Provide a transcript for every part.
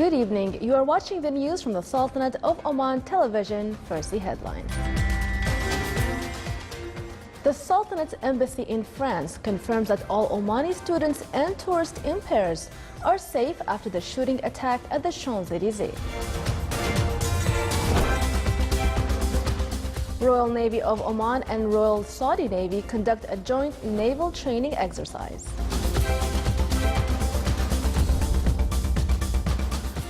Good evening. You are watching the news from the Sultanate of Oman television. First, the headline. The Sultanate's embassy in France confirms that all Omani students and tourists in Paris are safe after the shooting attack at the Champs-Élysées. Royal Navy of Oman and Royal Saudi Navy conduct a joint naval training exercise.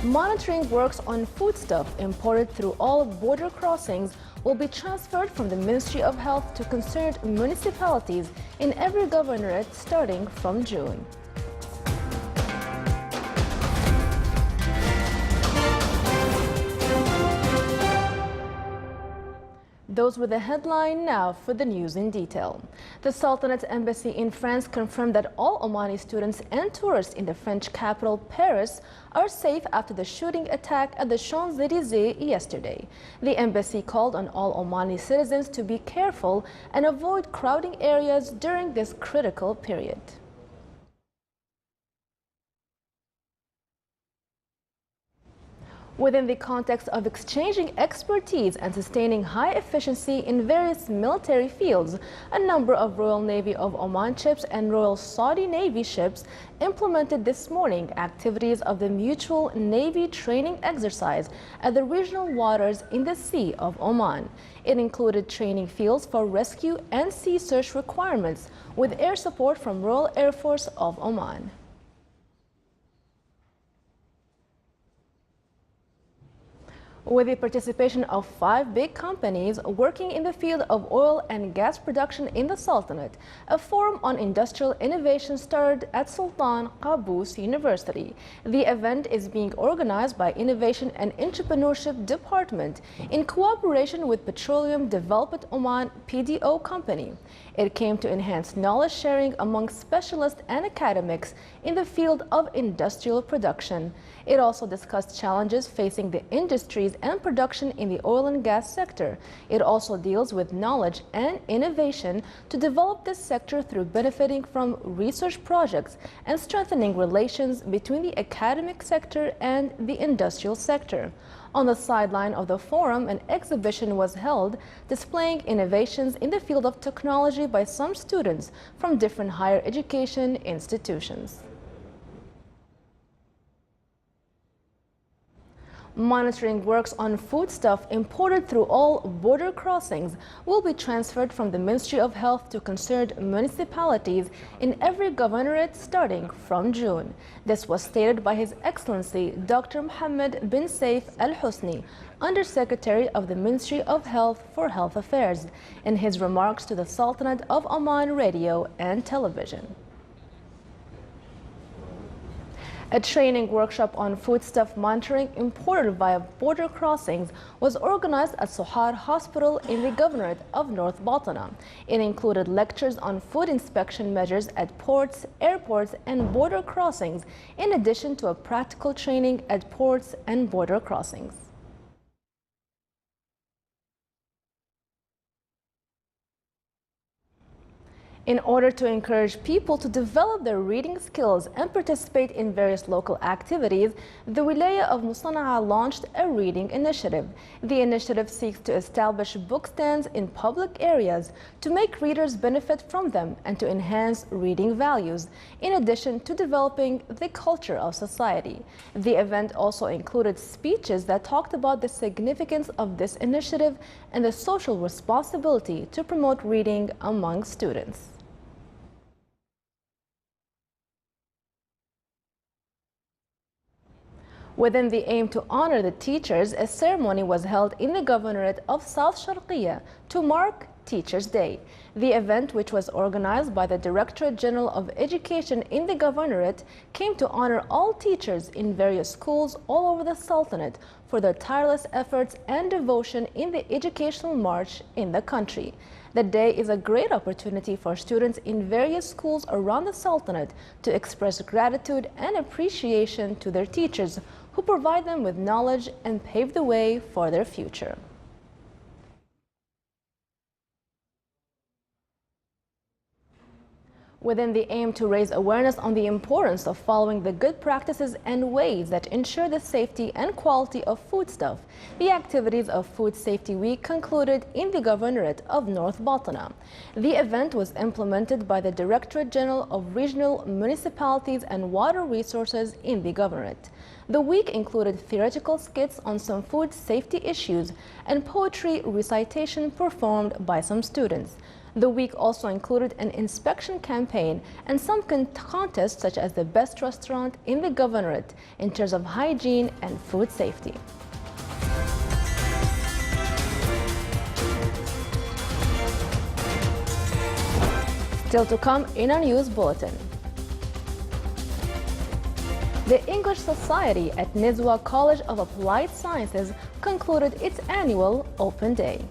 Monitoring works on foodstuff imported through all border crossings will be transferred from the Ministry of Health to concerned municipalities in every governorate starting from June. Those were the headline. Now for the news in detail. The Sultanate's embassy in France confirmed that all Omani students and tourists in the French capital, Paris, are safe after the shooting attack at the Champs-Élysées yesterday. The embassy called on all Omani citizens to be careful and avoid crowding areas during this critical period. Within the context of exchanging expertise and sustaining high efficiency in various military fields, a number of Royal Navy of Oman ships and Royal Saudi Navy ships implemented this morning activities of the mutual Navy training exercise at the regional waters in the Sea of Oman. It included training fields for rescue and sea search requirements with air support from Royal Air Force of Oman. With the participation of 5 big companies working in the field of oil and gas production in the Sultanate, a forum on industrial innovation started at Sultan Qaboos University. The event is being organized by Innovation and Entrepreneurship Department in cooperation with Petroleum Development Oman PDO company. It came to enhance knowledge sharing among specialists and academics in the field of industrial production. It also discussed challenges facing the industries and production in the oil and gas sector. It also deals with knowledge and innovation to develop this sector through benefiting from research projects and strengthening relations between the academic sector and the industrial sector. On the sideline of the forum, an exhibition was held displaying innovations in the field of technology by some students from different higher education institutions. Monitoring works on foodstuff imported through all border crossings will be transferred from the Ministry of Health to concerned municipalities in every governorate starting from June. This was stated by His Excellency Dr. Mohammed bin Saif Al Husni, Undersecretary of the Ministry of Health for Health Affairs, in his remarks to the Sultanate of Oman Radio and Television. A training workshop on foodstuff monitoring imported via border crossings was organized at Sohar Hospital in the Governorate of North Baltana. It included lectures on food inspection measures at ports, airports, and border crossings, in addition to a practical training at ports and border crossings. In order to encourage people to develop their reading skills and participate in various local activities, the Wilaya of Musana'a launched a reading initiative. The initiative seeks to establish book stands in public areas to make readers benefit from them and to enhance reading values, in addition to developing the culture of society. The event also included speeches that talked about the significance of this initiative and the social responsibility to promote reading among students. Within the aim to honor the teachers, a ceremony was held in the Governorate of South Sharqiya to mark Teachers' Day. The event, which was organized by the Directorate General of Education in the Governorate, came to honor all teachers in various schools all over the Sultanate for their tireless efforts and devotion in the educational march in the country. The day is a great opportunity for students in various schools around the Sultanate to express gratitude and appreciation to their teachers who provide them with knowledge and pave the way for their future. Within the aim to raise awareness on the importance of following the good practices and ways that ensure the safety and quality of foodstuff, the activities of Food Safety Week concluded in the Governorate of North Baltana. The event was implemented by the Directorate General of Regional Municipalities and Water Resources in the Governorate. The week included theoretical skits on some food safety issues and poetry recitation performed by some students. The week also included an inspection campaign and some contests such as the best restaurant in the Governorate in terms of hygiene and food safety. Still to come in our news bulletin. The English Society at Nizwa College of Applied Sciences concluded its annual Open Day.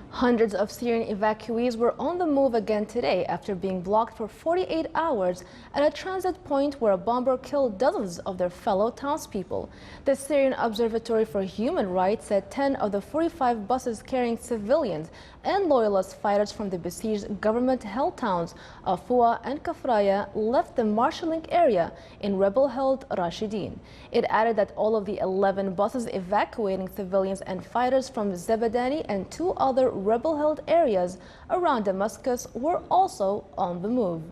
Hundreds of Syrian evacuees were on the move again today after being blocked for 48 hours at a transit point where a bomber killed dozens of their fellow townspeople. The Syrian Observatory for Human Rights said 10 of the 45 buses carrying civilians and loyalist fighters from the besieged government-held towns of Fua and Kafraya left the marshalling area in rebel-held Rashidin. It added that all of the 11 buses evacuating civilians and fighters from Zabadani and 2 other rebel-held areas around Damascus were also on the move.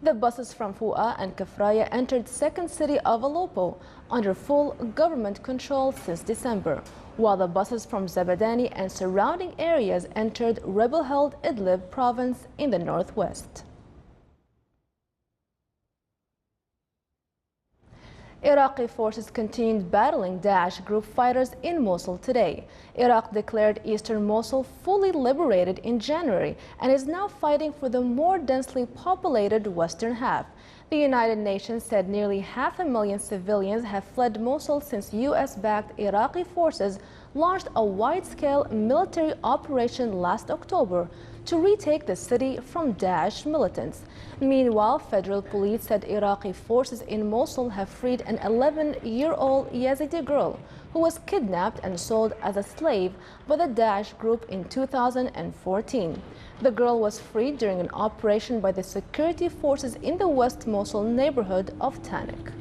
The buses from Fua and Kafraya entered second city of Aleppo under full government control since December, while the buses from Zabadani and surrounding areas entered rebel-held Idlib province in the northwest. Iraqi forces continued battling Daesh group fighters in Mosul today. Iraq declared eastern Mosul fully liberated in January and is now fighting for the more densely populated western half. The United Nations said nearly 500,000 civilians have fled Mosul since U.S.-backed Iraqi forces launched a wide-scale military operation last October to retake the city from Daesh militants. Meanwhile, federal police said Iraqi forces in Mosul have freed an 11-year-old Yazidi girl who was kidnapped and sold as a slave by the Daesh group in 2014. The girl was freed during an operation by the security forces in the West Mosul neighborhood of Tanik.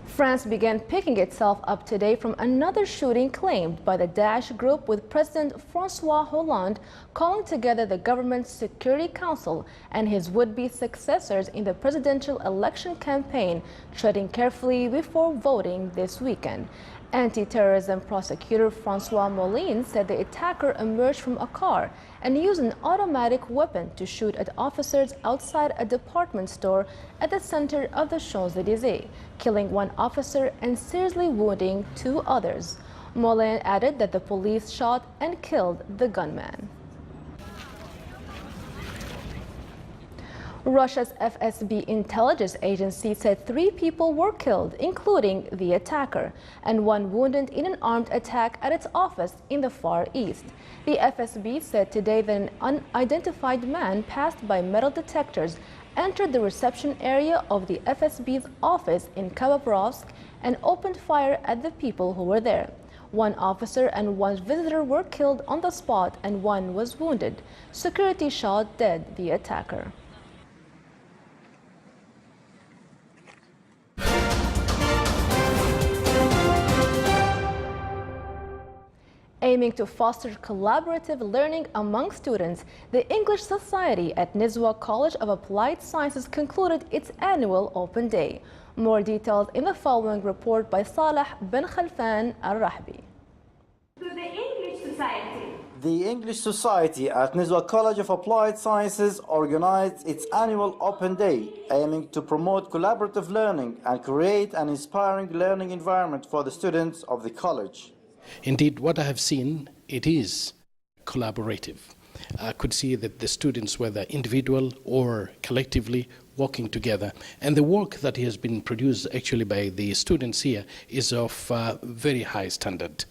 France began picking itself up today from another shooting claimed by the Daesh group, with President François Hollande calling together the government's Security Council and his would-be successors in the presidential election campaign, treading carefully before voting this weekend. Anti-terrorism prosecutor François Molins said the attacker emerged from a car and used an automatic weapon to shoot at officers outside a department store at the center of the Champs-Élysées, killing one officer and seriously wounding 2 others. Molins added that the police shot and killed the gunman. Russia's FSB intelligence agency said 3 people were killed, including the attacker, and 1 wounded in an armed attack at its office in the Far East. The FSB said today that an unidentified man passed by metal detectors, entered the reception area of the FSB's office in Khabarovsk, and opened fire at the people who were there. 1 officer and 1 visitor were killed on the spot and 1 was wounded. Security shot dead the attacker. Aiming to foster collaborative learning among students, the English Society at Nizwa College of Applied Sciences concluded its annual Open Day. More details in the following report by Saleh bin Khalfan al-Rahbi. To the English Society. The English Society at Nizwa College of Applied Sciences organized its annual Open Day, aiming to promote collaborative learning and create an inspiring learning environment for the students of the college. Indeed, what I have seen, it is collaborative. I could see that the students, whether individual or collectively, working together. And the work that has been produced actually by the students here is of very high standard.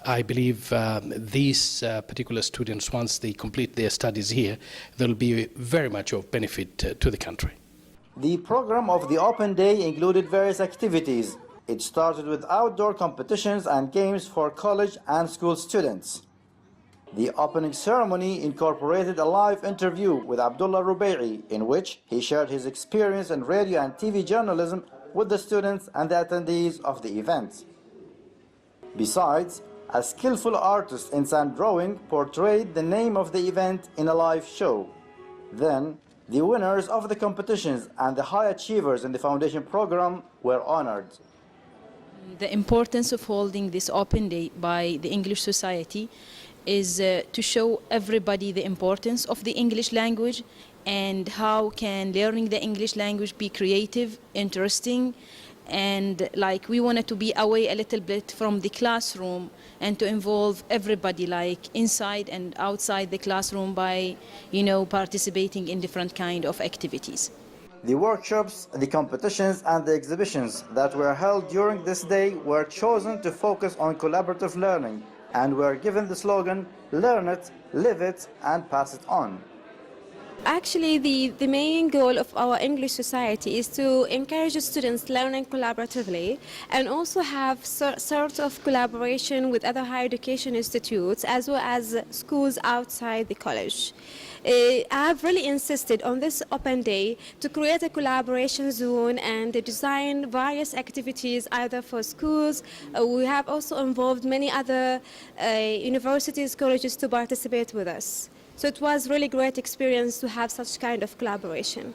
I believe these particular students, once they complete their studies here, they'll be very much of benefit to the country. The program of the Open Day included various activities. It started with outdoor competitions and games for college and school students. The opening ceremony incorporated a live interview with Abdullah Rubay'i, in which he shared his experience in radio and TV journalism with the students and the attendees of the event. Besides, a skillful artist in sand drawing portrayed the name of the event in a live show. Then, the winners of the competitions and the high achievers in the foundation program were honored. The importance of holding this Open Day by the English Society is to show everybody the importance of the English language and how can learning the English language be creative, interesting, and like we wanted to be away a little bit from the classroom and to involve everybody like inside and outside the classroom by, participating in different kind of activities. The workshops, the competitions and the exhibitions that were held during this day were chosen to focus on collaborative learning and were given the slogan, learn it, live it, and pass it on. Actually, the main goal of our English Society is to encourage students learning collaboratively and also have sort of collaboration with other higher education institutes as well as schools outside the college. I have really insisted on this Open Day to create a collaboration zone and design various activities either for schools. We have also involved many other universities, colleges to participate with us. So it was really great experience to have such kind of collaboration.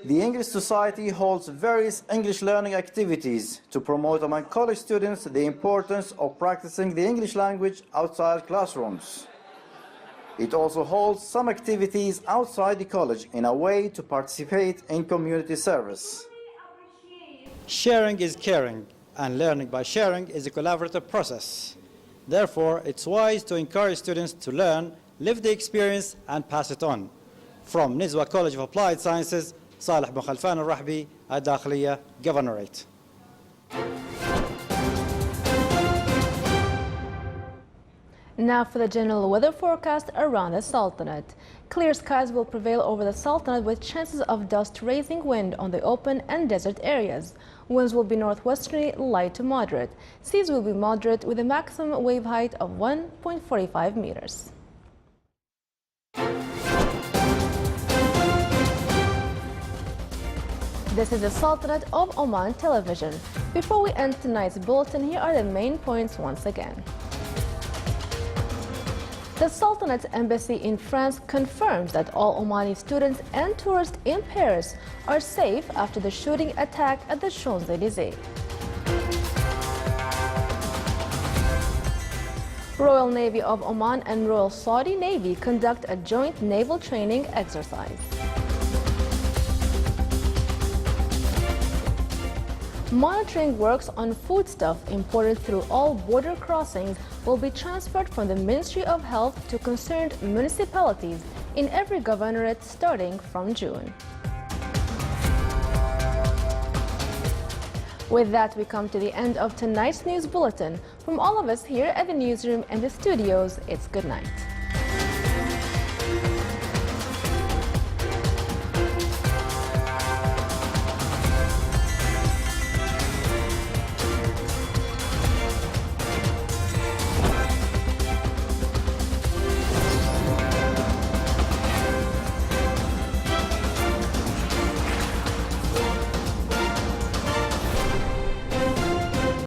The English Society holds various English learning activities to promote among college students the importance of practicing the English language outside classrooms. It also holds some activities outside the college in a way to participate in community service. Sharing is caring, and learning by sharing is a collaborative process. Therefore, it's wise to encourage students to learn, live the experience, and pass it on. From Nizwa College of Applied Sciences, Salih bin Khalfan al-Rahbi, Al-Dakhliya, Governorate. Now for the general weather forecast around the Sultanate. Clear skies will prevail over the Sultanate with chances of dust-raising wind on the open and desert areas. Winds will be northwesterly, light to moderate. Seas will be moderate with a maximum wave height of 1.45 meters. This is the Sultanate of Oman television. Before we end tonight's bulletin, here are the main points once again. The Sultanate's embassy in France confirms that all Omani students and tourists in Paris are safe after the shooting attack at the Champs-Élysées. Royal Navy of Oman and Royal Saudi Navy conduct a joint naval training exercise. Monitoring works on foodstuff imported through all border crossings will be transferred from the Ministry of Health to concerned municipalities in every governorate starting from June. With that, we come to the end of tonight's news bulletin. From all of us here at the newsroom and the studios, it's good night.